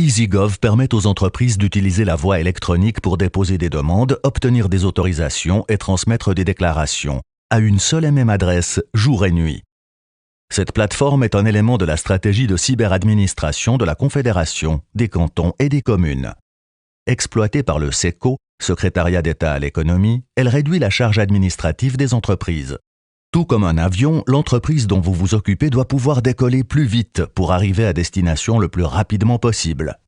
EasyGov permet aux entreprises d'utiliser la voie électronique pour déposer des demandes, obtenir des autorisations et transmettre des déclarations, à une seule et même adresse, jour et nuit. Cette plateforme est un élément de la stratégie de cyberadministration de la Confédération, des cantons et des communes. Exploitée par le SECO, Secrétariat d'État à l'économie, elle réduit la charge administrative des entreprises. Tout comme un avion, l'entreprise dont vous vous occupez doit pouvoir décoller plus vite pour arriver à destination le plus rapidement possible.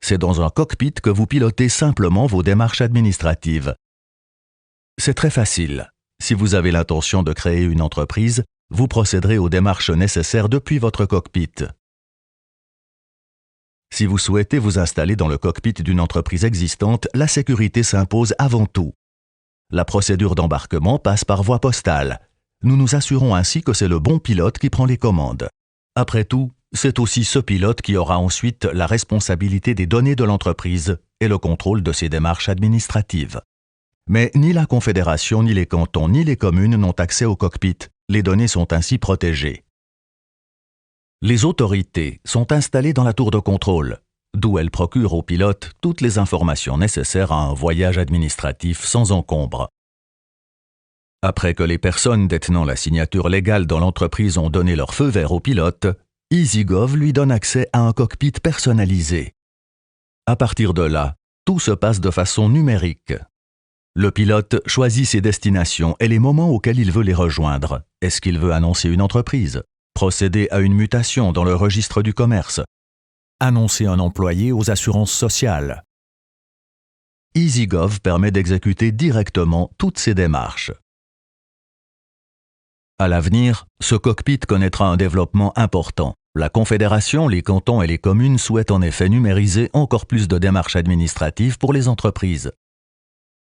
C'est dans un cockpit que vous pilotez simplement vos démarches administratives. C'est très facile. Si vous avez l'intention de créer une entreprise, vous procéderez aux démarches nécessaires depuis votre cockpit. Si vous souhaitez vous installer dans le cockpit d'une entreprise existante, la sécurité s'impose avant tout. La procédure d'embarquement passe par voie postale. Nous nous assurons ainsi que c'est le bon pilote qui prend les commandes. Après tout, c'est aussi ce pilote qui aura ensuite la responsabilité des données de l'entreprise et le contrôle de ses démarches administratives. Mais ni la Confédération, ni les cantons, ni les communes n'ont accès au cockpit. Les données sont ainsi protégées. Les autorités sont installées dans la tour de contrôle, d'où elles procurent aux pilotes toutes les informations nécessaires à un voyage administratif sans encombre. Après que les personnes détenant la signature légale dans l'entreprise ont donné leur feu vert au pilote, EasyGov lui donne accès à un cockpit personnalisé. À partir de là, tout se passe de façon numérique. Le pilote choisit ses destinations et les moments auxquels il veut les rejoindre. Est-ce qu'il veut annoncer une entreprise, procéder à une mutation dans le registre du commerce, annoncer un employé aux assurances sociales? EasyGov permet d'exécuter directement toutes ces démarches. À l'avenir, ce cockpit connaîtra un développement important. La Confédération, les cantons et les communes souhaitent en effet numériser encore plus de démarches administratives pour les entreprises.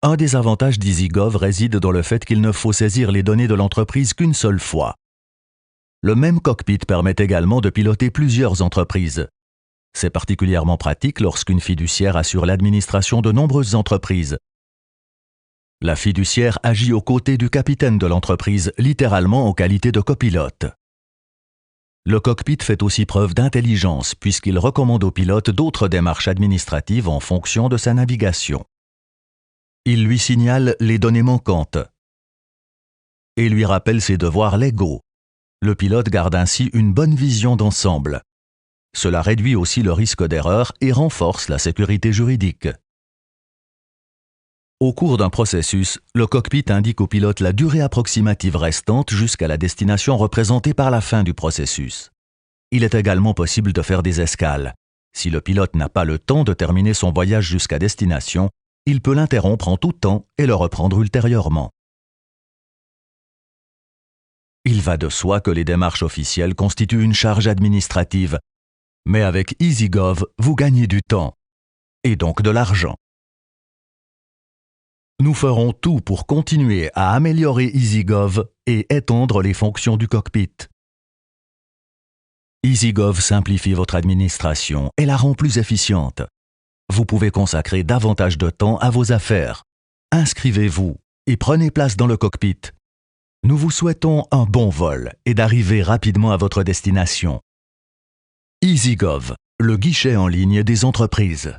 Un des avantages d'EasyGov réside dans le fait qu'il ne faut saisir les données de l'entreprise qu'une seule fois. Le même cockpit permet également de piloter plusieurs entreprises. C'est particulièrement pratique lorsqu'une fiduciaire assure l'administration de nombreuses entreprises. La fiduciaire agit aux côtés du capitaine de l'entreprise, littéralement en qualité de copilote. Le cockpit fait aussi preuve d'intelligence puisqu'il recommande au pilote d'autres démarches administratives en fonction de sa navigation. Il lui signale les données manquantes et lui rappelle ses devoirs légaux. Le pilote garde ainsi une bonne vision d'ensemble. Cela réduit aussi le risque d'erreur et renforce la sécurité juridique. Au cours d'un processus, le cockpit indique au pilote la durée approximative restante jusqu'à la destination représentée par la fin du processus. Il est également possible de faire des escales. Si le pilote n'a pas le temps de terminer son voyage jusqu'à destination, il peut l'interrompre en tout temps et le reprendre ultérieurement. Il va de soi que les démarches officielles constituent une charge administrative, mais avec EasyGov, vous gagnez du temps, et donc de l'argent. Nous ferons tout pour continuer à améliorer EasyGov et étendre les fonctions du cockpit. EasyGov simplifie votre administration et la rend plus efficiente. Vous pouvez consacrer davantage de temps à vos affaires. Inscrivez-vous et prenez place dans le cockpit. Nous vous souhaitons un bon vol et d'arriver rapidement à votre destination. EasyGov, le guichet en ligne des entreprises.